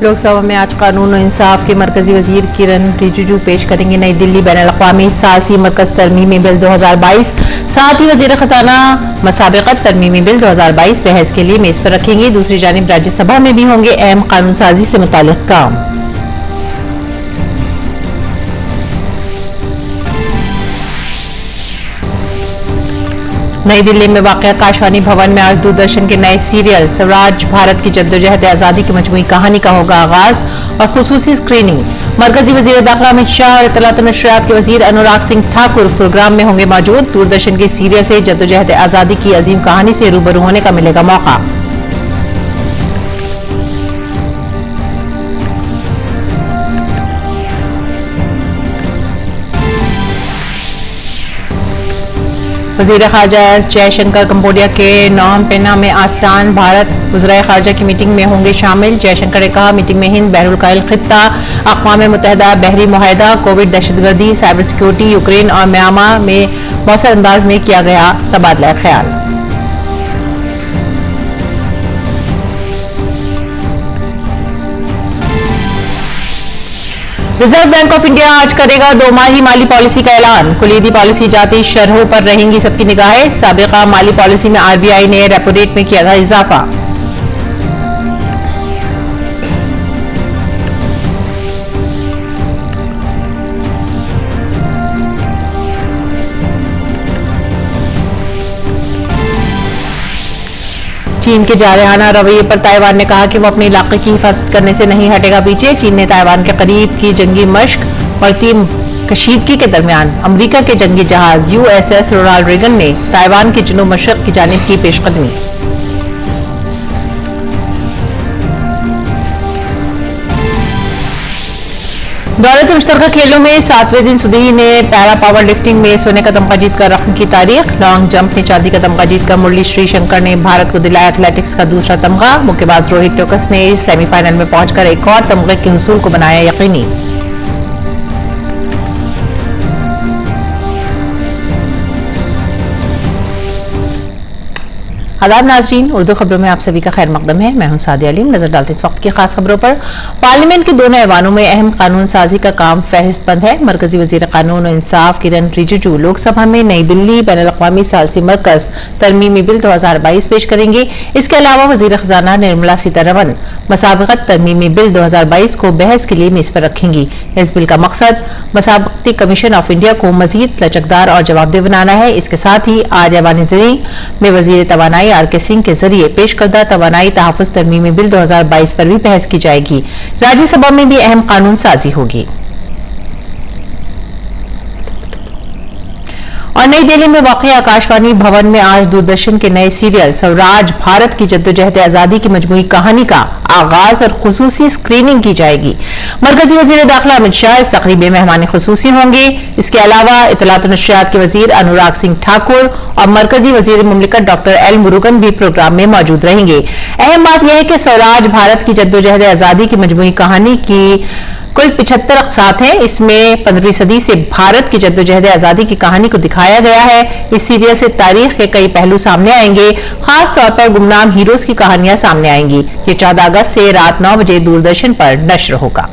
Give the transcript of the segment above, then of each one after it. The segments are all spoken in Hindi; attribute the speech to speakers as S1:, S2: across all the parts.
S1: लोकसभा में आज कानून और इंसाफ के मरकजी वजीर किरण रिजिजू पेश करेंगे नई दिल्ली बैनुल-अक़वामी सासी मरकज तरमीमी बिल 2022। साथ ही वजीर खजाना मसाबिकत तरमीमी बिल 2022 बहस के लिए मेज पर रखेंगे। दूसरी जानिब राज्यसभा में भी होंगे अहम कानून साजी से मुताल्लिक काम। नई दिल्ली में वाक़ आकाशवाणी भवन में आज दूरदर्शन के नए सीरियल स्वराज भारत की जद्दोजहद आज़ादी की मजमूई कहानी का होगा आगाज और खुसूसी स्क्रीनिंग। मरकजी वज़ीर दाखिला अमित शाह और इत्तलात और नशरियात के वज़ीर अनुराग सिंह ठाकुर प्रोग्राम में होंगे मौजूद। दूरदर्शन के सीरियल से जद्दोजहद आज़ादी की अजीम कहानी से रूबरू होने का मिलेगा मौका। वज़ीर ख़ारजा एस जयशंकर कंबोडिया के नॉम पेन्हा में आसियान भारत वज़राए ख़ारजा की मीटिंग में होंगे शामिल। जयशंकर ने कहा, मीटिंग में हिंद बहरुल काहिल खित्ता, अक़वाम मुत्तहिदा बहरी मुआहिदा, कोविड, दहशतगर्दी, साइबर सिक्योरिटी, यूक्रेन और म्यांमार में मौसर अंदाज में किया गया तबादला ख्याल। रिजर्व बैंक ऑफ इंडिया आज करेगा दोमाही माली पॉलिसी का ऐलान। कुलीदी पॉलिसी जाती शरहों पर रहेंगी सबकी निगाहें। साबिका माली पॉलिसी में आरबीआई ने रेपो रेट में किया था इजाफा। चीन के जारहाना रवैये पर ताइवान ने कहा कि वो अपने इलाके की हिफाजत करने से नहीं हटेगा पीछे। चीन ने ताइवान के करीब की जंगी मश्क बढ़ती कशीदगी के दरमियान अमेरिका के जंगी जहाज यूएसएस रोनाल्ड रेगन ने ताइवान के जनूब मशरक की जानिब की पेशकदमी। दौलत मुश्तरका खेलों में 7वें दिन सुधी ने पैरा पावर लिफ्टिंग में सोने का तमगा जीतकर रकम की तारीख। लॉन्ग जंप में चांदी का तमगा जीतकर मुरली श्रीशंकर ने भारत को दिलाया एथलेटिक्स का दूसरा तमगा। मुक्केबाज रोहित टोकस ने सेमीफाइनल में पहुंचकर एक और तमगे के हुसूल को बनाया यकीनी। आदाब नाज़रीन, उर्दू खबरों में आप सभी का खैर मकदम है। मैं हूं सादिया अलीम। नजर डालते हैं इस वक्त की खास खबरों पर। पार्लियामेंट के दोनों ऐवानों में अहम कानून साजी का काम फहरिस्तबंद है। मरकजी वजीर कानून और इंसाफ किरण रिजिजू लोकसभा में नई दिल्ली बैनुल-अक़वामी सालसी मरकज तरमीमी बिल 2022 पेश करेंगे। इसके अलावा वजीर खजाना निर्मला सीतारमण मसाबकत तरमीमी बिल 2022 को बहस के लिए मेज पर रखेंगी। इस बिल का मकसद मसाबकती कमीशन ऑफ इंडिया को मजीद लचकदार और जवाबदेह बनाना है। इसके साथ ही आज ऐवान ज़रीं में वजीर तवानाई आर.के. सिंह के जरिए पेश करदा तवानाई तहफ़्फ़ुज़ तरमीमी बिल 2022 पर भी बहस की जाएगी। राज्यसभा में भी अहम कानून साजी होगी। और नई दिल्ली में वाक़ आकाशवाणी भवन में आज दूरदर्शन के नए सीरियल स्वराज भारत की जद्दोजहद आज़ादी की मजमूई कहानी का आगाज और खुसूसी स्क्रीनिंग की जाएगी। मरकजी वज़ीर दाखिला अमित शाह इस तक़रीब में मेहमान खुसूसी होंगे। इसके अलावा इत्तलात और नशरियात के वज़ीर अनुराग सिंह ठाकुर और मरकजी वज़ीर मुमलिकत डॉक्टर एल मुरुगन भी प्रोग्राम में मौजूद रहेंगे। अहम बात यह है कि स्वराज भारत की जद्दोजहद आज़ादी की मजमूई कहानी की कुल 75 अक़सात हैं। इसमें 15वीं सदी से भारत की जद्दोजहद आज़ादी की कहानी को दिखाया गया है। इस सीरियल से तारीख के कई पहलू सामने आएंगे। खास तौर पर गुमनाम हीरोज की कहानियां सामने आएंगी। ये 14 अगस्त से रात 9 बजे दूरदर्शन पर नश्र होगा।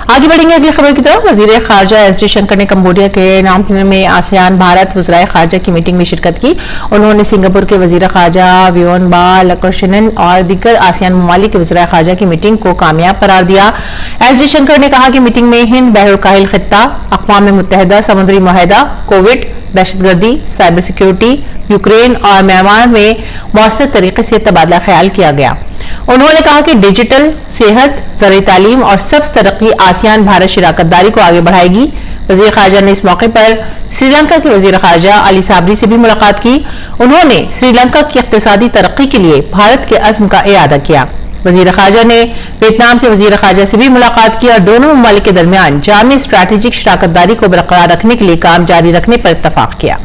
S1: आगे बढ़ेंगे अगली खबर की तरफ। वजीर खारजा एस जयशंकर ने कंबोडिया के नॉम पेन्हा में आसियान भारत वज़राए खारजा की मीटिंग में शिरकत की। उन्होंने सिंगापुर के वजीर खारजा वियोन बालकृष्णन और दीगर आसियान ममालिक के वज़राए खारजा की मीटिंग को कामयाब करार दिया। एस जयशंकर ने कहा कि मीटिंग में हिंद बहरुल काहिल खित्ता, अक़वाम मुत्तहिदा समुद्री मुआहिदा, कोविड, दहशतगर्दी, साइबर सिक्योरिटी, यूक्रेन और म्यांमार में मौसर तरीके से तबादला ख्याल किया गया। उन्होंने कहा कि डिजिटल, सेहत, ज़राई तालीम और सब्ज़ तरक्की आसियान भारत शराकतदारी को आगे बढ़ाएगी। वज़ीर ख़ारजा ने इस मौके पर श्रीलंका के वज़ीर ख़ारजा अली साबरी से भी मुलाकात की। उन्होंने श्रीलंका की इक़्तिसादी तरक्की के लिए भारत के अज़्म का इआदा किया। वज़ीर ख़ारजा ने वियतनाम के वज़ीर ख़ारजा से भी मुलाकात की और दोनों ममालिक के दरमियान जामी स्ट्रैटेजिक शराकतदारी को बरकरार रखने के लिए काम जारी रखने पर इत्तफ़ाक़ किया।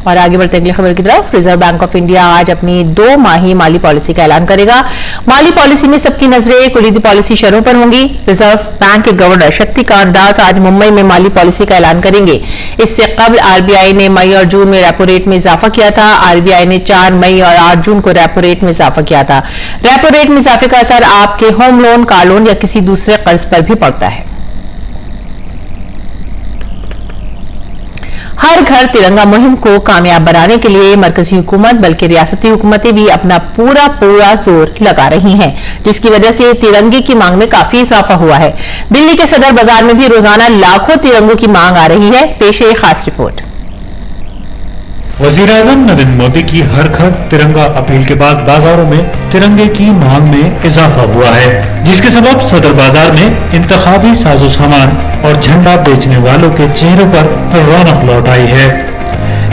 S1: और आगे बढ़ते अगली खबर की तरफ। रिजर्व बैंक ऑफ इंडिया आज अपनी 2 माही माली पॉलिसी का ऐलान करेगा। माली पॉलिसी में सबकी नजरें कुलीदी पॉलिसी शरों पर होंगी। रिजर्व बैंक के गवर्नर शक्तिकांत दास आज मुंबई में माली पॉलिसी का ऐलान करेंगे। इससे कबल आरबीआई ने मई और जून में रेपो रेट में इजाफा किया था। आरबीआई ने 4 मई और 8 जून को रेपो रेट में इजाफा किया था। रेपो रेट में इजाफे का असर आपके होम लोन, कार लोन या किसी दूसरे कर्ज पर भी पड़ता है। हर घर तिरंगा मुहिम को कामयाब बनाने के लिए मरकजी हुकूमत बल्कि रियासती हुकूमतें भी अपना पूरा जोर लगा रही हैं, जिसकी वजह से तिरंगे की मांग में काफी इजाफा हुआ है। दिल्ली के सदर बाजार में भी रोजाना लाखों तिरंगों की मांग आ रही है। पेश है खास रिपोर्ट।
S2: वज़ीर-ए-आज़म नरेंद्र मोदी की हर घर तिरंगा अपील के बाद बाजारों में तिरंगे की मांग में इजाफा हुआ है, जिसके सबब सदर बाजार में इंतखाबी साजो सामान और झंडा बेचने वालों के चेहरों पर रौनक लौट आई है।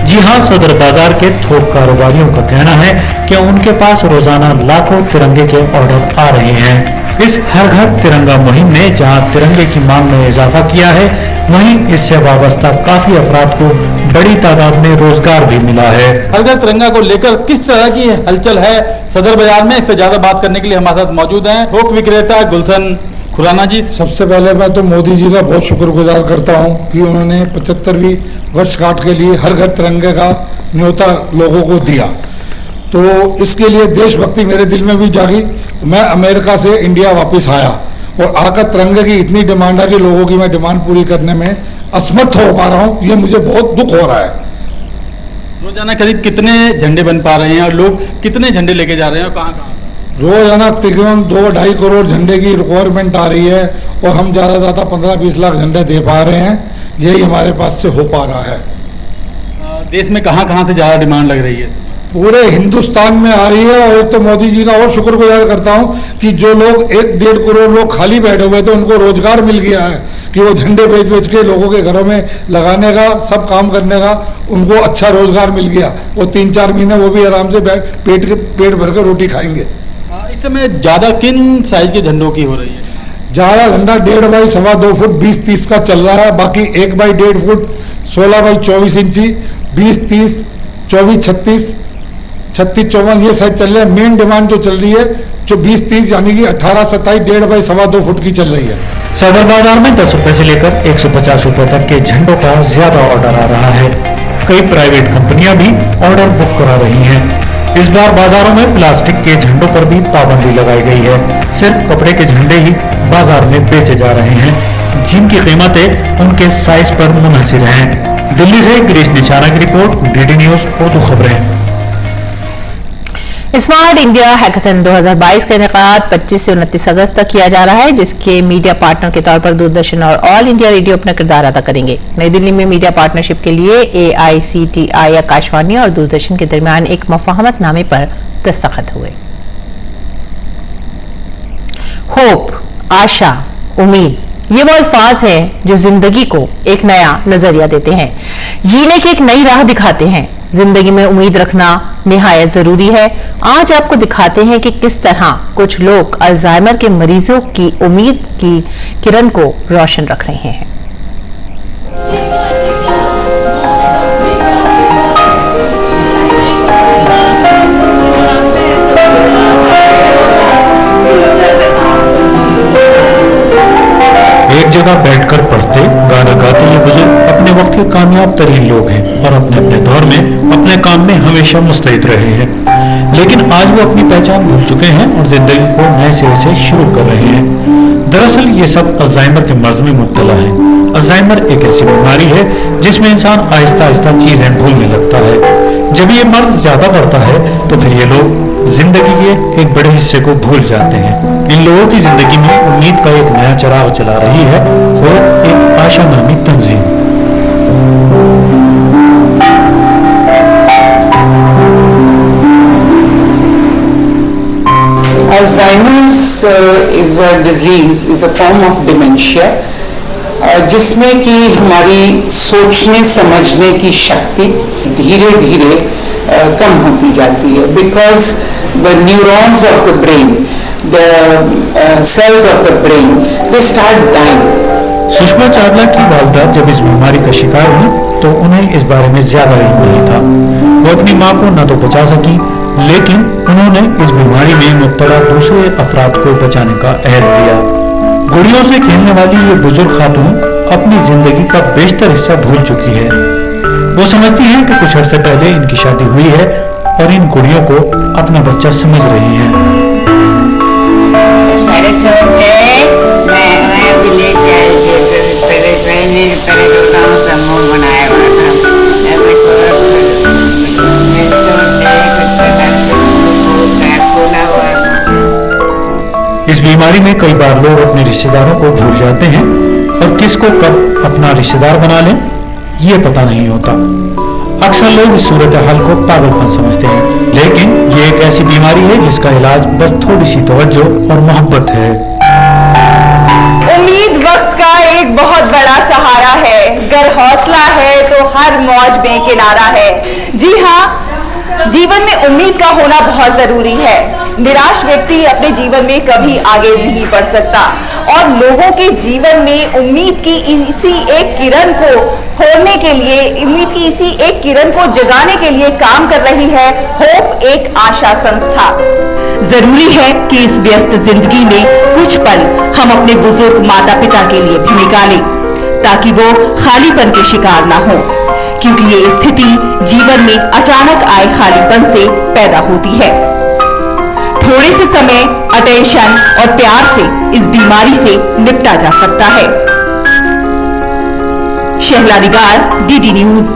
S2: जी हां, सदर बाजार के थोक कारोबारियों का कहना है कि उनके पास रोजाना लाखों तिरंगे के ऑर्डर आ रहे हैं। इस हर घर तिरंगा मुहिम ने जहां तिरंगे की मांग में इजाफा किया है, वहीं इससे वाबस्ता काफी अफराद को बड़ी तादाद में रोजगार भी मिला है।
S3: हर घर तिरंगा को लेकर किस तरह की हलचल है सदर बाजार में, इससे ज्यादा बात करने के लिए हमारे साथ मौजूद हैं थोक विक्रेता गुलशन खुराना जी।
S4: सबसे पहले मैं तो मोदी जी का बहुत शुक्रगुजार करता हूं कि उन्होंने 75वीं वर्षगांठ के लिए हर घर तिरंगे का न्योता लोगों को दिया। तो इसके लिए देशभक्ति मेरे दिल में भी जागी। मैं अमेरिका से इंडिया वापस आया और आकर तिरंगे की इतनी डिमांड है कि लोगों की मैं डिमांड पूरी करने में असमर्थ हो पा रहा हूँ। ये मुझे बहुत दुख हो रहा है।
S3: रोजाना करीब कितने झंडे बन पा रहे हैं और लोग कितने झंडे लेके जा रहे हैं और कहाँ?
S4: रोजाना तकरीबन 2-2.5 करोड़ झंडे की रिक्वायरमेंट आ रही है और हम ज़्यादा 15-20 लाख झंडे दे पा रहे हैं। यही हमारे पास से हो पा रहा है।
S3: देश में कहाँ से ज़्यादा डिमांड लग रही है?
S4: पूरे हिंदुस्तान में आ रही है। और तो मोदी जी का और शुक्रगुजार करता हूं कि जो लोग 1-1.5 करोड़ लोग खाली बैठे हुए थे उनको रोजगार मिल गया है कि वो झंडे बेच के लोगों के घरों में लगाने का, सब काम करने का उनको अच्छा रोजगार मिल गया। वो 3-4 महीने वो भी आराम से पेट भर कर रोटी खाएंगे।
S3: इस समय ज़्यादा किन साइज के झंडों की हो रही है?
S4: ज़्यादा झंडा 1.5 बाई 2.25 फुट 20-30 का चल रहा है। बाकी 1 बाई 1.5 फुट 16 बाई 24 इंची 20-30 24-36 36-54 ये साइज चल रहे हैं। मेन डिमांड जो चल रही है जो 20-30 यानी कि 18-27 1.5 बाई 2.25 फुट की चल रही है।
S2: सदर बाजार में 10 रुपए से लेकर 150 रुपए तक के झंडों का ज्यादा ऑर्डर आ रहा है। कई प्राइवेट कंपनियां भी ऑर्डर बुक करा रही हैं। इस बार बाजारों में प्लास्टिक के झंडों पर भी पाबंदी लगाई गई है। सिर्फ कपड़े के झंडे ही बाजार में बेचे जा रहे हैं, जिनकी कीमतें उनके साइज पर मुनहसिर हैं। दिल्ली से गिरीश निशाना की रिपोर्ट, डीडी न्यूज उर्दू खबरें।
S1: स्मार्ट इंडिया हैकाथन 2022 का इनेकाद 25 से 29 अगस्त तक किया जा रहा है, जिसके मीडिया पार्टनर के तौर पर दूरदर्शन और ऑल इंडिया रेडियो अपना किरदार अदा करेंगे। नई दिल्ली में मीडिया पार्टनरशिप के लिए AICTI, आकाशवाणी और दूरदर्शन के दरमियान एक मुफाहमतनामे पर दस्तखत हुए। होप, आशा, उम्मीद, ये वो अल्फाज हैं जो जिंदगी को एक नया नजरिया देते हैं, जीने की एक नई राह दिखाते हैं। जिंदगी में उम्मीद रखना निहायत जरूरी है। आज आपको दिखाते हैं कि किस तरह कुछ लोग अल्जाइमर के मरीजों की उम्मीद की किरण को रोशन रख रहे हैं।
S2: एक जगह बैठकर पढ़ते, गाना गाते ये बुजुर्ग अपने वक्त के कामयाब तरीन लोग हैं और अपने अपने दौर में अपने काम में हमेशा मुस्तैद रहे हैं। लेकिन आज वो अपनी पहचान भूल चुके हैं और जिंदगी को नए सिरे से शुरू कर रहे हैं। दरअसल ये सब अल्जाइमर के मर्ज में मुब्तला है। अल्जाइमर एक ऐसी बीमारी है जिसमें इंसान आहिस्ता आहिस्ता चीजें भूलने लगता है। जब ये मर्ज ज्यादा बढ़ता है तो फिर ये लोग जिंदगी के एक बड़े हिस्से को भूल जाते हैं। इन लोगों की जिंदगी में उम्मीद का एक नया चिराग जला रही है वो एक आशा नामी तंजीम।
S5: Alzheimer's is a disease, is a form of dementia, जिसमें कि हमारी सोचने समझने की शक्ति धीरे धीरे कम होती जाती है, because the neurons of the brain, the cells of the brain, they start dying.
S2: Sushma Chawla की वालिदा जब इस बीमारी का शिकार हुई तो उन्हें इस बारे में ज्यादा इल्म नहीं था। वो अपनी माँ को न तो बचा सकी, लेकिन उन्होंने इस बीमारी में मुब्तला दूसरे अफराद को बचाने का अहद लिया। गुड़ियों से खेलने वाली ये बुजुर्ग खातून अपनी जिंदगी का बेशतर हिस्सा भूल चुकी है। वो समझती है कि कुछ अर्से पहले इनकी शादी हुई है और इन गुड़ियों को अपना बच्चा समझ रही है। इस बीमारी में कई बार लोग अपने रिश्तेदारों को भूल जाते हैं और किसको कब अपना रिश्तेदार बना लें ये पता नहीं होता। अक्सर लोग इस सूरत हाल को पागलपन समझते हैं, लेकिन ये एक ऐसी बीमारी है जिसका इलाज बस थोड़ी सी तवज्जो और मोहब्बत है।
S6: उम्मीद वक्त का एक बहुत बड़ा सहारा है, अगर हौसला है तो हर मौज बेकिनारा है। जी हाँ, जीवन में उम्मीद का होना बहुत जरूरी है। निराश व्यक्ति अपने जीवन में कभी आगे नहीं बढ़ सकता और लोगों के जीवन में उम्मीद की इसी एक किरण को खोलने के लिए, उम्मीद की इसी एक किरण को जगाने के लिए काम कर रही है होप एक आशा संस्था। जरूरी है कि इस व्यस्त जिंदगी में कुछ पल हम अपने बुजुर्ग माता पिता के लिए भी निकालें ताकि वो खालीपन के शिकार ना हो, क्योंकि ये स्थिति जीवन में अचानक आए खालीपन से पैदा होती है। थोड़े से समय, अटेंशन और प्यार से इस बीमारी से निपटा जा सकता है। शहला निगार, डीडी न्यूज।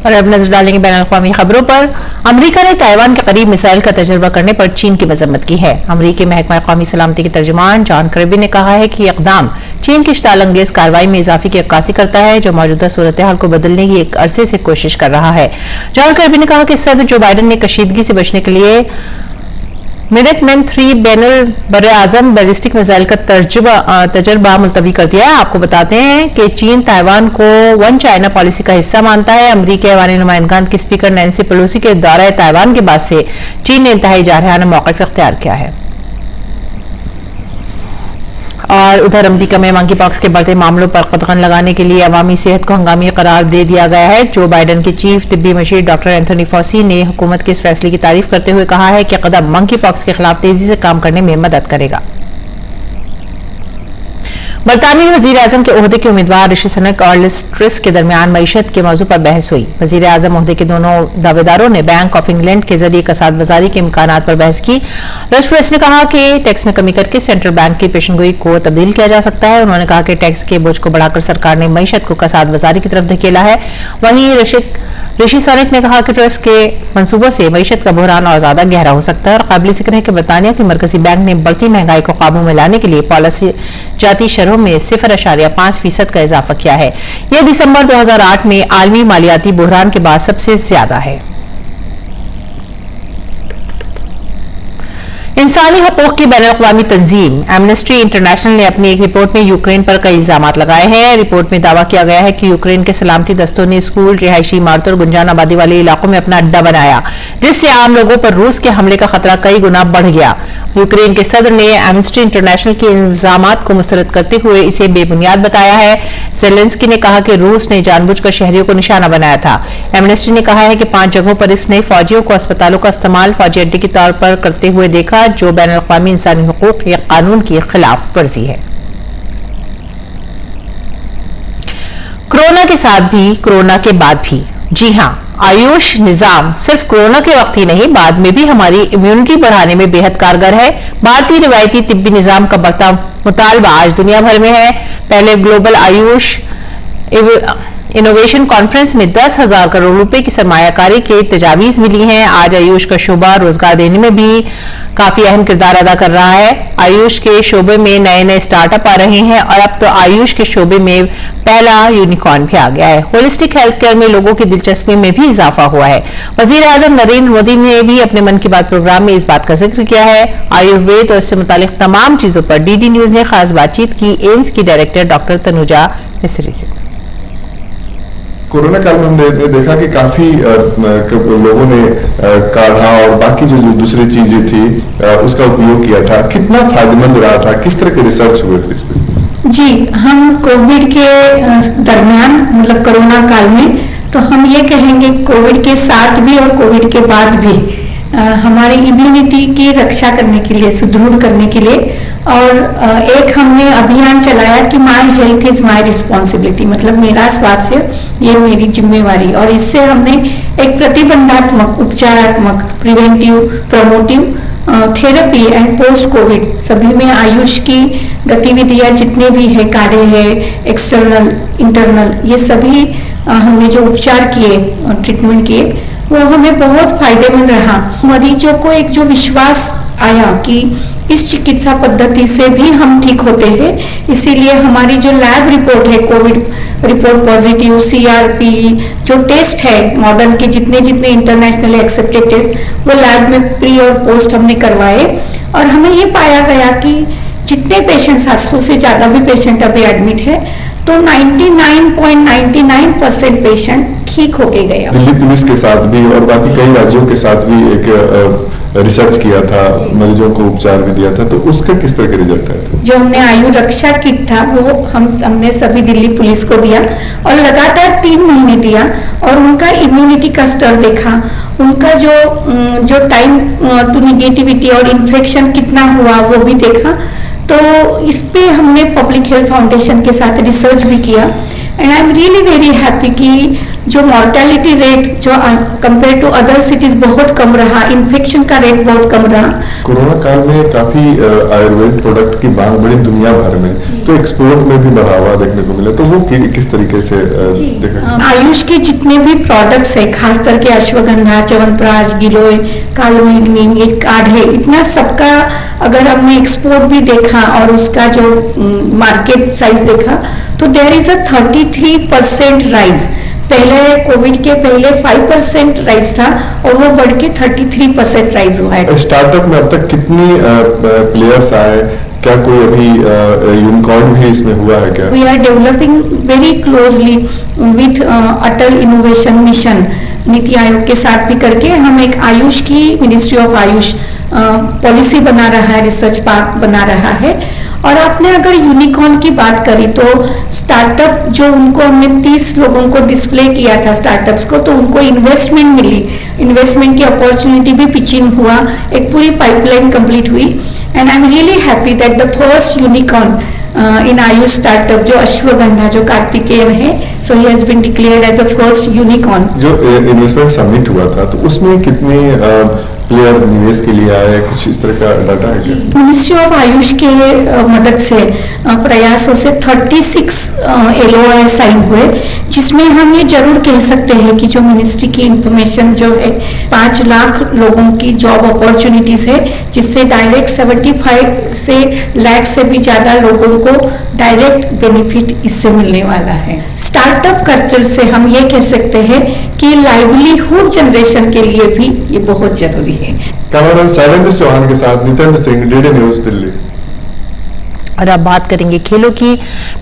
S1: और अब नजर डालेंगे बैन अल-अक़वामी खबरों पर। अमेरिका ने ताइवान के करीब मिसाइल का तजर्बा करने पर चीन की मजम्मत की है। अमेरिकी महकमा कौमी सलामती के तर्जुमान जॉन कर्बी ने कहा है कि इक़दाम चीन की शतालंगेज कार्रवाई में इजाफे की अक्कासी करता है जो मौजूदा सूरत हाल को बदलने की एक अरसे से कोशिश कर रहा है। जॉन कर्बी ने कहा कि सदर जो बाइडन ने कशीदगी से बचने के लिए मिनटमैन 3 बैनर बर आजम बैलिस्टिक मिसाइल का तजर्बा मुलतवी कर दिया है। आपको बताते हैं कि चीन ताइवान को वन चाइना पॉलिसी का हिस्सा मानता है। अमेरिकी ऐवानी नुमाइंदगान के स्पीकर नैन्सी पेलोसी के दौरे ताइवान के बाद से चीन ने इंतहाई जारहाना मौक़िफ़ इख्तियार किया है। और उधर अमेरिका में मंकी पॉक्स के बढ़ते मामलों पर कदगन लगाने के लिए अवामी सेहत को हंगामी करार दे दिया गया है। जो बाइडन के चीफ तिब्बी मशीर डॉक्टर एंथोनी फॉसी ने हुकूमत के इस फैसले की तारीफ करते हुए कहा है कि कदम मंकी पॉक्स के खिलाफ तेजी से काम करने में मदद करेगा। बरतानवी वजीर आजम के ओहदे के उम्मीदवार ऋषि सुनक और लिज ट्रस के दरमियान मईशत के मौजू पर बहस हुई। वजीर आजम ओहदे के दोनों दावेदारों ने बैंक ऑफ इंग्लैंड के जरिए कसाद बाजारी के इम्कानात पर बहस की। लिज ट्रस ने कहा कि टैक्स में कमी करके सेंट्रल बैंक की पेशनगोई को तब्दील किया जा सकता है। उन्होंने कहा कि टैक्स के बोझ को बढ़ाकर सरकार ने मईशत को कसाद बाजारी की तरफ धकेला है। वहीं ऋषि सुनक ने कहा कि ट्रस्ट के मंसूबों से मईशत का बहरान और ज्यादा गहरा हो सकता है और काबिल जिक्र है कि बरतानिया के मरकजी बैंक ने बढ़ती महंगाई को काबू में लाने के लिए पॉलिसी जाती शरहों में 0.5% का इजाफा किया है। यह दिसंबर 2008 में आलमी मालियाती बहरान के बाद सबसे ज्यादा है। इंसानी हकूक की बैनुल-अक़वामी तंजीम एमनेस्टी इंटरनेशनल ने अपनी एक रिपोर्ट में यूक्रेन पर कई इल्जामात लगाए हैं। रिपोर्ट में दावा किया गया है कि यूक्रेन के सलामती दस्तों ने स्कूल, रिहायशी इमारतों और गुंजान आबादी वाले इलाकों में अपना अड्डा बनाया, जिससे आम लोगों पर रूस के हमले का खतरा कई गुना बढ़ गया। यूक्रेन के सदर ने एमनेस्टी इंटरनेशनल के इल्जामात को मुस्तरद करते हुए इसे बेबुनियाद बताया है। ज़ेलेंस्की ने कहा कि रूस ने जानबूझकर शहरियों को निशाना बनाया था। एमनेस्टी ने कहा है कि 5 जगहों पर इसने फौजियों को अस्पतालों का इस्तेमाल फौजी अड्डे के तौर पर करते हुए देखा, जो बैनुल-अक़वामी इंसानी हुकूक या कानून की खिलाफ वर्जी है। कोरोना के साथ भी, कोरोना के बाद भी, जी हां, आयुष निजाम सिर्फ कोरोना के वक्त ही नहीं, बाद में भी हमारी इम्यूनिटी बढ़ाने में बेहद कारगर है। भारतीय रिवायती तिब्बी निजाम का बढ़ता मुतालबा आज दुनिया भर में है। पहले ग्लोबल आयुष इनोवेशन कॉन्फ्रेंस में 10,000 करोड़ रुपए की सरमायाकारी की तजावीज मिली हैं। आज आयुष का शोबा रोजगार देने में भी काफी अहम किरदार अदा कर रहा है। आयुष के शोबे में नए नए स्टार्टअप आ रहे हैं और अब तो आयुष के शोबे में पहला यूनिकॉर्न भी आ गया है। होलिस्टिक हेल्थ केयर में लोगों की दिलचस्पी में भी इजाफा हुआ है। वजीर आजम नरेंद्र मोदी ने भी अपने मन की बात प्रोग्राम में इस बात का जिक्र किया है। आयुर्वेद और इससे मुतालिक तमाम चीजों पर डीडी न्यूज ने खास बातचीत की एम्स की डायरेक्टर डॉक्टर तनुजा मिस्री से।
S7: कोरोना काल में हमने देखा कि काफी लोगों ने काढ़ा और बाकी जो दूसरी चीजें थी उसका उपयोग किया था। कितना फायदेमंद रहा था, किस तरह के रिसर्च हुए थे इस पे?
S8: जी, हम कोविड के दरमियान मतलब कोरोना काल में तो हम ये कहेंगे कोविड के साथ भी और कोविड के बाद भी हमारी इम्यूनिटी की रक्षा करने के लिए, सुदृढ़ करने के लिए और एक हमने अभियान चलाया कि my health is my responsibility, मतलब मेरा स्वास्थ्य ये मेरी जिम्मेवारी। और इससे हमने एक प्रतिबंधात्मक, उपचारात्मक, preventive, promotive therapy and post Covid सभी में आयुष की गतिविधियां जितने भी है, काढ़े है, एक्सटर्नल, इंटरनल, ये सभी हमने जो उपचार किए, ट्रीटमेंट किए, वो हमें बहुत फायदेमंद रहा। मरीजों को एक जो विश्वास आया कि इस चिकित्सा पद्धति से भी हम ठीक होते हैं, इसीलिए हमारी जो लैब रिपोर्ट है, कोविड रिपोर्ट पॉजिटिव, CRP जो टेस्ट है मॉडर्न के, जितने जितने इंटरनेशनली एक्सेप्टेड टेस्ट, वो लैब में प्री और पोस्ट हमने करवाए और हमें ये पाया गया कि जितने पेशेंट, 700 से ज़्यादा भी पेशेंट अभी एडमिट है, तो 99.99% पेशेंट ठीक होके गए।
S7: दिल्ली पुलिस के साथ भी और बाकी कई राज्यों के साथ भी एक रिसर्च किया था, मरीजों को उपचार भी दिया था, तो उसका किस तरह के रिजल्ट आए थे?
S8: जो हमने आयु रक्षा किट था वो हमने सभी दिल्ली पुलिस को दिया और लगातार 3 महीने दिया और उनका इम्यूनिटी का स्तर देखा, उनका जो टाइम टू निगेटिविटी और इन्फेक्शन कितना हुआ वो भी देखा। तो इस पे हमने पब्लिक हेल्थ फाउंडेशन के साथ रिसर्च भी किया and I am really very happy कि जो मॉर्टेलिटी रेट जो कंपेयर टू अदर सिटीज बहुत कम रहा, इन्फेक्शन का रेट बहुत कम रहा।
S7: कोरोना काल में काफी आयुर्वेद प्रोडक्ट की मांग बड़ी दुनिया भर में, तो एक्सपोर्ट में भी बढ़ावा देखने को मिला, तो वो किस तरीके से देखा?
S8: आयुष के जितने भी प्रोडक्ट्स है, खास करके अश्वगंधा, च्यवनप्राश, गिलोय, कालमेघनी, ये काढ़े, इतना सबका अगर हमने एक्सपोर्ट भी देखा और उसका जो मार्केट साइज देखा तो देयर इज अ 33% राइज। पहले कोविड के पहले 5% राइज था और वो बढ़ के 33% राइज हुआ है।
S7: स्टार्टअप में अब तक कितनी प्लेयर्स आए, क्या कोई अभी यूनिकॉर्न भी इसमें हुआ है क्या?
S8: We are developing very closely with Atal innovation mission, NITI Aayog के साथ भी करके हम एक आयुष की, मिनिस्ट्री ऑफ आयुष पॉलिसी बना रहा है, रिसर्च पार्क बना रहा है। और आपने अगर यूनिकॉर्न की बात करी तो स्टार्टअप जो उनको हमने 30 लोगों को डिस्प्ले किया था स्टार्टअप्स को, तो उनको इन्वेस्टमेंट मिली, इन्वेस्टमेंट की अपॉर्चुनिटी भी पिचिंग हुआ, एक पूरी पाइपलाइन कंप्लीट हुई and I am really happy that the first unicorn in AYUSH startup जो अश्वगंधा जो कार्तिकेयन है, so he has been declared as a first unicorn.
S7: जो इन्वेस्टमेंट सबमिट हुआ था तो उसमें कितने प्लेयर निवेश के लिए आए, कुछ इस तरह का डाटा है क्या?
S8: मिनिस्ट्री ऑफ आयुष के मदद से प्रयासों से 36 LOI साइन हुए, जिसमें हम ये जरूर कह सकते हैं कि जो मिनिस्ट्री की इंफॉर्मेशन जो है 5 लाख लोगों की जॉब अपॉर्चुनिटीज है, जिससे डायरेक्ट 75 से लाख से भी ज्यादा लोगों को डायरेक्ट बेनिफिट इससे मिलने वाला है। स्टार्टअप कल्चर से हम ये कह सकते हैं कि लाइवलीहुड जनरेशन के लिए भी ये बहुत जरूरी है।
S7: कैमरामैन शैलेंद्र चौहान के साथ नितेंद्र सिंह, DD न्यूज, दिल्ली।
S1: और अब बात करेंगे खेलों की।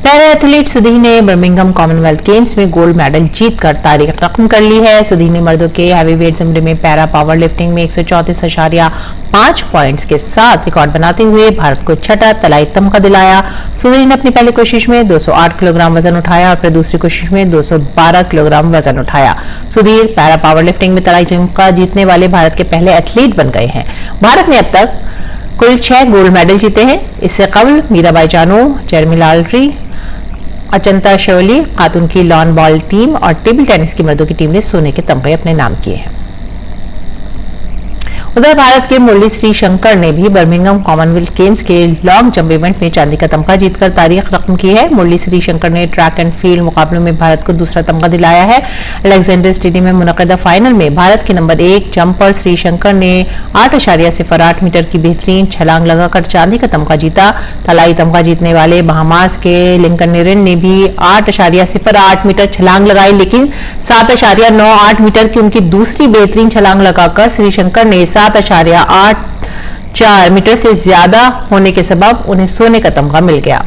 S1: पैरा एथलीट सुधी ने बर्मिंघम कॉमनवेल्थ गेम्स में गोल्ड मेडल जीतकर तारीख रकम कर ली है। सुधी ने मर्दों के हैवीवेट ज़ुमरे में पैरा पावर लिफ्टिंग में 134.5 पॉइंट्स के साथ रिकॉर्ड बनाते हुए भारत को छठा तलाई तमगा दिलाया। सुधी ने अपनी पहली कोशिश में 208 किलोग्राम वजन उठाया और फिर दूसरी कोशिश में 212 किलोग्राम वजन उठाया। सुधीर पैरा पावर लिफ्टिंग में तलाई तमगा जीतने वाले भारत के पहले एथलीट बन गए हैं। भारत ने अब तक कुल 6 गोल्ड मेडल जीते हैं। इससे कबल मीराबाई चानू, जर्मी लालरी, अचंता शोली खातून की लॉन बॉल टीम और टेबल टेनिस की मर्दों की टीम ने सोने के तमगे अपने नाम किए हैं। उधर भारत के मुरली श्री शंकर ने भी बर्मिंघम कॉमनवेल्थ गेम्स के लॉन्ग जंप इवेंट में चांदी का तमगा जीतकर तारीख रकम की है। मुरली श्री शंकर ने ट्रैक एंड फील्ड मुकाबलों में भारत को दूसरा तमगा दिलाया है। अलेक्जेंडर स्टेडियम में मुनक्किदा फाइनल में भारत के नंबर 1 जंपर श्री शंकर ने 8.08 मीटर की बेहतरीन छलांग लगाकर चांदी का तमगा जीता। तलाई तमगा जीतने वाले बहामास के लिंकन निरेन ने भी 8.08 मीटर छलांग लगाई, लेकिन 7.98 मीटर की उनकी दूसरी बेहतरीन छलांग लगाकर श्री शंकर ने 7.84 मीटर से ज्यादा होने के सबब उन्हें सोने का तमगा मिल गया।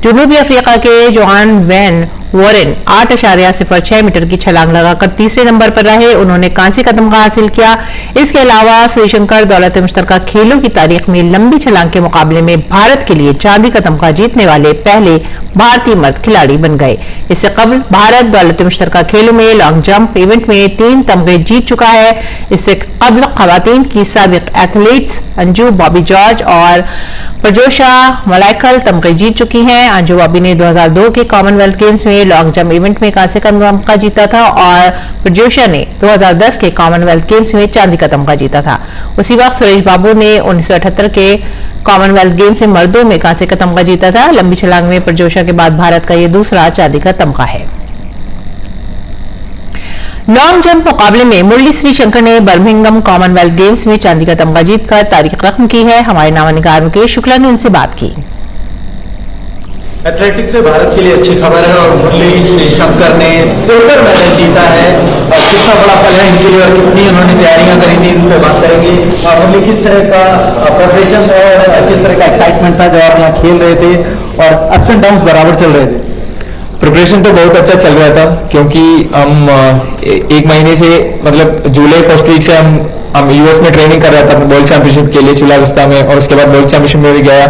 S1: जनूबी अफ्रीका के जोआन वैन वॉरेन 8.06 मीटर की छलांग लगाकर तीसरे नंबर पर रहे। उन्होंने कांस्य का तमगा हासिल किया। इसके अलावा श्रीशंकर दौलत मुश्तरका खेलों की तारीख में लंबी छलांग के मुकाबले में भारत के लिए चांदी का तमगा जीतने वाले पहले भारतीय मर्द खिलाड़ी बन गए। इससे कबल भारत दौलत मुश्तरका खेलों में लॉन्ग जंप इवेंट में 3 तमगे जीत चुका है। इससे कबल खवातीन की साबिक एथलीट्स अंजू बॉबी जॉर्ज और प्रजोशा मलाइकल तमगे जीत चुकी हैं। अंजू बॉबी ने 2002 के कॉमनवेल्थ गेम्स में लॉन्ग जंप इवेंट में कांसे का तमगा जीता था और प्रजोशा ने 2010 के कॉमनवेल्थ गेम्स में चांदी का तमगा जीता था। उसी वक्त सुरेश बाबू ने 1978 के कॉमनवेल्थ गेम्स में मर्दों में कांसे का तमगा जीता था। लंबी छलांग में प्रजोशा के बाद भारत का यह दूसरा चांदी का तमगा है। लॉन्ग जंप मुकाबले में मुरली श्रीशंकर ने बर्मिंघम कॉमनवेल्थ गेम्स में चांदी का तमगा जीतकर तारीख रकम की है। हमारे नामानिगार मुकेश शुक्ला ने उनसे बात की।
S9: एथलेटिक्स से भारत के लिए अच्छी खबर है और मुरली श्रीशंकर ने सिल्वर मेडल जीता है। और कितना बड़ा पल है इनके लिए और कितनी उन्होंने तैयारियां करी थी, इन पर बात करेंगे। मुरली, किस तरह का प्रिपरेशन था और किस तरह का एक्साइटमेंट था जब आप यहाँ खेल रहे थे और अप्स एंड डाउन्स बराबर चल रहे थे?
S10: प्रिपरेशन तो बहुत अच्छा चल रहा था क्योंकि हम एक महीने से मतलब जुलाई फर्स्ट वीक से हम यूएस में ट्रेनिंग कर रहा था वर्ल्ड चैंपियनशिप के लिए चुला विस्ता में, और उसके बाद वर्ल्ड चैंपियनशिप में भी गया,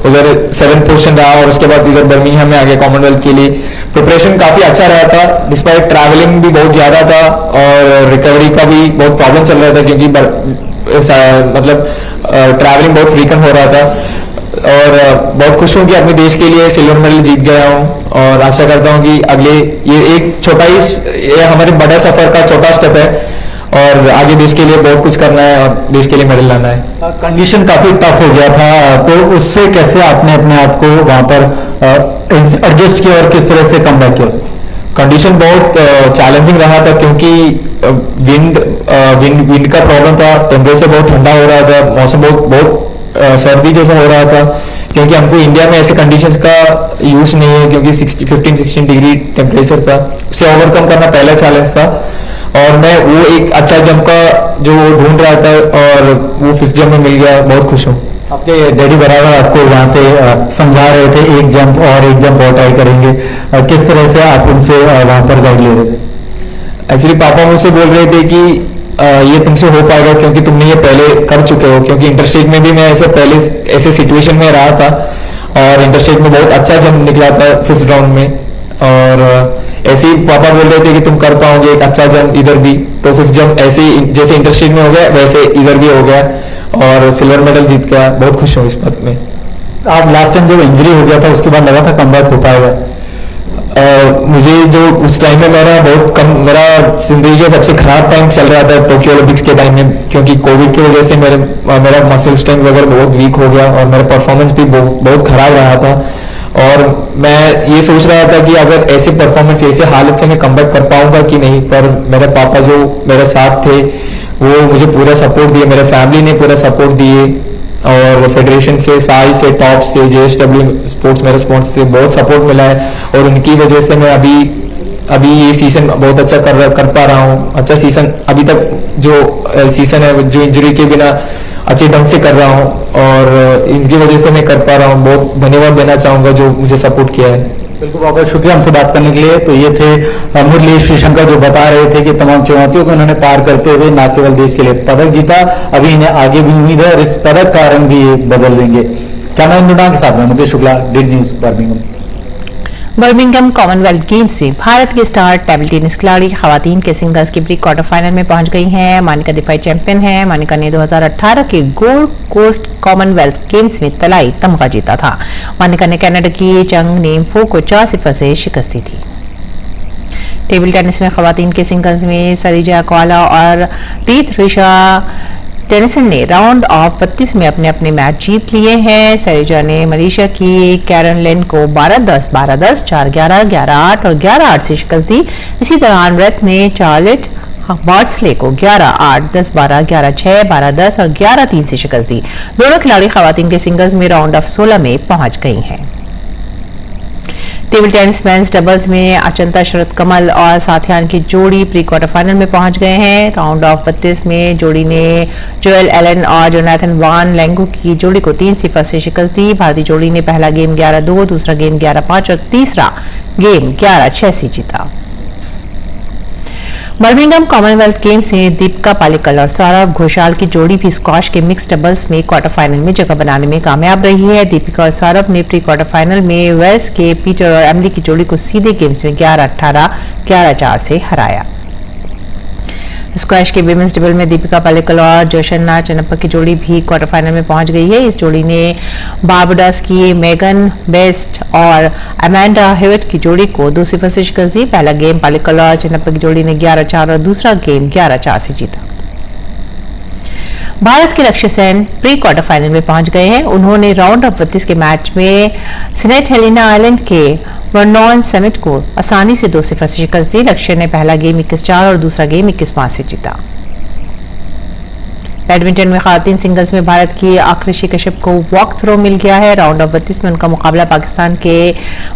S10: उधर 7th पोजीशन रहा और उसके बाद इधर बर्मिंघम में आ गया कॉमनवेल्थ के लिए। प्रिपरेशन काफी अच्छा रहा था डिस्पाइट ट्रैवलिंग भी बहुत ज्यादा था और रिकवरी का भी बहुत प्रॉब्लम चल रहा था क्योंकि मतलब ट्रैवलिंग बहुत फ्रीक्वेंट हो रहा था। और बहुत खुश हूँ कि अपने देश के लिए सिल्वर मेडल जीत गया हूँ और आशा करता हूँ कि अगले ये एक छोटा ही ये हमारे बड़े सफर का छोटा स्टेप है और आगे देश के लिए बहुत कुछ करना है और देश के लिए मेडल लाना है।
S9: कंडीशन काफी टफ हो गया था, तो उससे कैसे आपने अपने आप को वहां पर एडजस्ट किया और किस तरह से कम बैक किया?
S10: कंडीशन बहुत चैलेंजिंग रहा था क्योंकि विंड का प्रॉब्लम था, टेम्परेचर बहुत ठंडा हो रहा था, मौसम बहुत सर्दी जैसा हो रहा था क्योंकि हमको इंडिया में ऐसे कंडीशंस का यूज नहीं है क्योंकि 15-16 डिग्री टेम्परेचर था। उसे ओवरकम करना पहला चैलेंज था और मैं वो एक अच्छा जंप का जो ढूंढ रहा था और वो 5th जंप में मिल गया। बहुत खुश हूँ।
S9: आपके डैडी बराबर आपको वहां से समझा रहे थे एक जंप और ट्राई करेंगे, किस तरह से आप उनसे वहां पर गाइड ले रहे थे?
S10: एक्चुअली पापा मुझसे बोल रहे थे कि ये तुमसे हो पाएगा क्योंकि तुमने ये पहले कर चुके हो, क्योंकि इंटरस्टेट में भी मैं ऐसे सिचुएशन में रहा था और इंटरस्टेट में बहुत अच्छा जंप निकला था 5th राउंड में और ऐसे ही पापा बोल रहे थे कि तुम कर पाओगे एक अच्छा जंप इधर भी, तो 5th जंप ऐसे ही जैसे इंटरस्टेट में हो गया वैसे इधर भी हो गया और सिल्वर मेडल जीत गया। बहुत खुश हूँ इस बात में।
S9: आप लास्ट टाइम जब इंजरी हो गया था उसके बाद लगा था कमबैक हो पाएगा?
S10: मुझे जो उस टाइम में मेरा जिंदगी का सबसे खराब टाइम चल रहा था टोक्यो ओलंपिक्स के टाइम में क्योंकि कोविड की वजह से मेरा मसल स्ट्रेंथ वगैरह बहुत वीक हो गया और मेरा परफॉर्मेंस भी बहुत खराब रहा था और मैं ये सोच रहा था कि अगर ऐसे परफॉर्मेंस ऐसे हालत से मैं कमबैक कर पाऊंगा कि नहीं, पर मेरे पापा जो मेरे साथ थे वो मुझे पूरा सपोर्ट दिए, मेरे फैमिली ने पूरा सपोर्ट दिए और फेडरेशन से, साई से, टॉप से, JSW स्पोर्ट्स मेरे स्पोर्ट्स से बहुत सपोर्ट मिला है और उनकी वजह से मैं अभी ये सीजन बहुत अच्छा कर पा रहा हूँ। अच्छा सीजन अभी तक जो सीजन है जो इंजरी के बिना अच्छे ढंग से कर रहा हूँ और इनकी वजह से मैं कर पा रहा हूँ। बहुत धन्यवाद देना चाहूँगा जो मुझे सपोर्ट किया है।
S9: बिल्कुल, बहुत बहुत शुक्रिया हमसे बात करने के लिए। तो ये थे मुरली श्रीशंकर जो बता रहे थे कि तमाम चुनौतियों को उन्होंने पार करते हुए न केवल देश के लिए पदक जीता, अभी इन्हें आगे भी उम्मीद है और इस पदक का रंग भी बदल देंगे। कैमरा के साथ में Mukesh Shukla, DD news Birmingham.
S1: Birmingham Commonwealth games में भारत के स्टार टेबल टेनिस खिलाड़ी खवातीन के सिंगल्स की प्री क्वार्टर फाइनल में पहुंच गई हैं। मानिका दिफाई चैंपियन हैं। मानिका ने 2018 के गोल्ड कोस्ट कॉमनवेल्थ गेम्स में तलाई तमगा जीता था। मानिका ने कनाडा की चंग नेमफो को 4-0 से शिकस्त दी थी। टेबल टेनिस में खवातीन के सिंगल्स में सरीजा कवाला और प्रीत ऋषा टेनिसन ने राउंड ऑफ 32 में अपने अपने मैच जीत लिए हैं। सरीजा ने मलेशिया की कैरन लेन को 12-10, 12-10, 4-11, 11-8 और 11-8 से शिकस्त दी। इसी तरह अनरेथ ने चार्लेट बॉट्सले को 11-8, 10-12, 11-6, 12-10 और 11-3 से शिकस्त दी। दोनों खिलाड़ी खवातीन के सिंगल्स में राउंड ऑफ 16 में पहुंच गई हैं। टेबल टेनिस मेंस डबल्स में अचंता शरद कमल और साथियान की जोड़ी प्री क्वार्टर फाइनल में पहुंच गए हैं। राउंड ऑफ 32 में जोड़ी ने जोएल एलन और जोनाथन वान लेंगो की जोड़ी को 3-0 से शिकस्त दी। भारतीय जोड़ी ने पहला गेम 11-2, दूसरा गेम 11-5 और तीसरा गेम 11-6 से जीता। बर्मिंघम कॉमनवेल्थ गेम्स में दीपिका पालिकल और सौरभ घोषाल की जोड़ी भी स्क्वॉश के मिक्स डबल्स में क्वार्टर फाइनल में जगह बनाने में कामयाब रही है। दीपिका और सौरभ ने प्री क्वार्टर फाइनल में वेल्स के पीटर और एमिली की जोड़ी को सीधे गेम्स में 11-18, 11-4 से हराया। स्क्वैश के विमेंस डबल में दीपिका पालिकल और जोशन्ना चन्नप्पा की जोड़ी भी क्वार्टर फाइनल में पहुंच गई है। इस जोड़ी ने बारबाडोस की मेगन बेस्ट और अमेंडा हेविट की जोड़ी को 2-0 से शिकस्त दी। पहला गेम पालिकल और चन्नप्पा की जोड़ी ने 11-4 और दूसरा गेम 11-4 से जीता। भारत के लक्ष्य सेन प्री क्वार्टर फाइनल में पहुंच गए हैं। उन्होंने राउंड ऑफ 32 के मैच में सेनेट हेलेना आइलैंड के वर्नॉन समिट को आसानी से 2-0 से शिकस्त दी। लक्ष्य ने पहला गेम 21-4 और दूसरा गेम 21-5 से जीता। बैडमिंटन में खातीन सिंगल्स में भारत की आकृषि कश्यप को वॉक थ्रो मिल गया है। राउंड ऑफ 32 में उनका मुकाबला पाकिस्तान के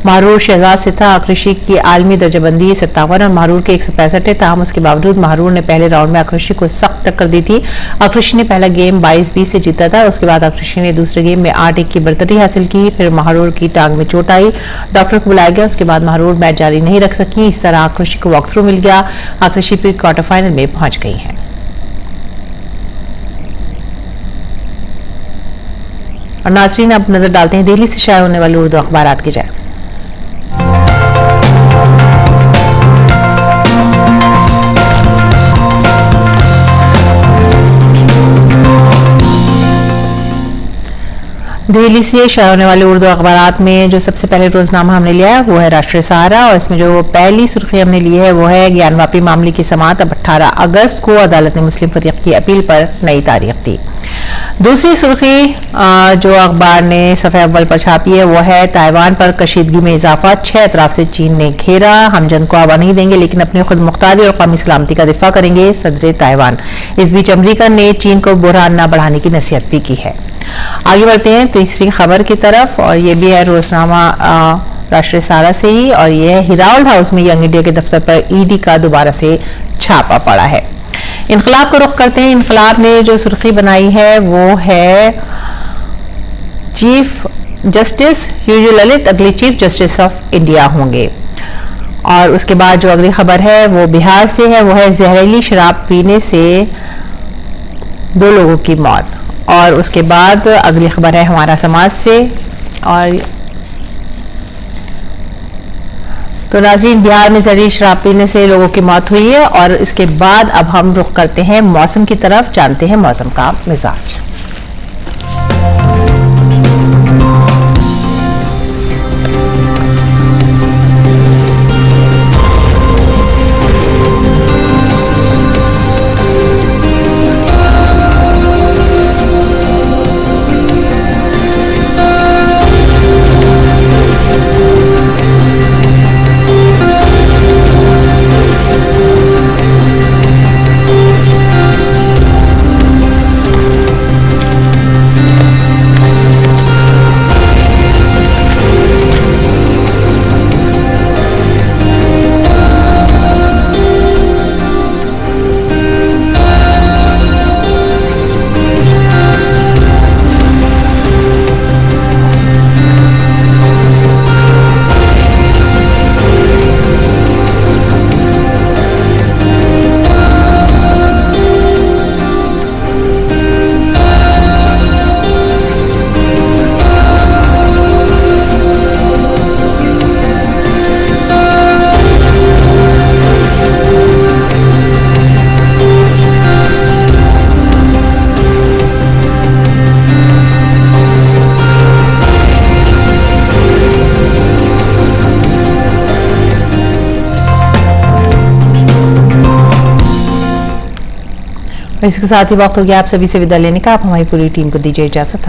S1: महरूर शहजाद से था। आकृषि की आलमी दर्जाबंदी 57 और महरूर के 165 है। ताहम उसके बावजूद महरूर ने पहले राउंड में आकृषि को सख्त टक्कर दी थी। आकृषि ने पहला गेम 22-20 से जीता था। उसके बाद आकृषि ने दूसरे गेम में 8-1 की बढ़तरी हासिल की। फिर महरूर की टांग में चोट आई, डॉक्टर को बुलाया गया। उसके बाद महरूर मैच जारी नहीं रख सकी। इस तरह आकृषि को वॉक थ्रो मिल गया। आकृषि प्री क्वार्टर फाइनल में पहुंच गई है। और नाज़रीन, अब नजर डालते हैं दिल्ली से शाया होने वाले उर्दू अखबारात की जाए। दिल्ली से शाया होने वाले उर्दू अखबारात में जो सबसे पहले रोजनामा हमने लिया है वो है राष्ट्रीय सहारा, और इसमें जो पहली सुर्खी हमने ली है वो है ज्ञानवापी मामले की समाअत अब 18 अगस्त को। अदालत ने मुस्लिम फरीक की अपील पर नई तारीख दी। दूसरी सुर्खी जो अखबार ने सफ़े अव्वल पर छापी है वो है ताइवान पर कशीदगी में इजाफा, 6 अतराफ से चीन ने घेरा। हम जंग को हवा नहीं देंगे लेकिन अपनी खुद मुख्तारी और कौमी सलामती का दिफा करेंगे, सदर ताइवान। इस बीच अमरीका ने चीन को बुरहान न बढ़ाने की नसीहत भी की है। आगे बढ़ते हैं तीसरी खबर की तरफ, और ये भी है रोजनामा राष्ट्रीय सहारा से ही, और ये है हिराउल हाउस में यंग इंडिया के दफ्तर पर ईडी का दोबारा से छापा पड़ा है। इनकलाब को रुख करते हैं। इनकलाब ने जो सुर्खी बनाई है वो है चीफ जस्टिस यूयू ललित अगले चीफ जस्टिस ऑफ इंडिया होंगे। और उसके बाद जो अगली खबर है वो बिहार से है, वो है जहरीली शराब पीने से 2 लोगों की मौत। और उसके बाद अगली खबर है हमारा समाज से, और तो नाज़रीन, बिहार में जहरीली शराब पीने से लोगों की मौत हुई है। और इसके बाद अब हम रुख करते हैं मौसम की तरफ, जानते हैं मौसम का मिजाज। इसके साथ ही वक्त हो गया आप सभी से विदा लेने का। आप हमारी पूरी टीम को दीजिए इजाजत।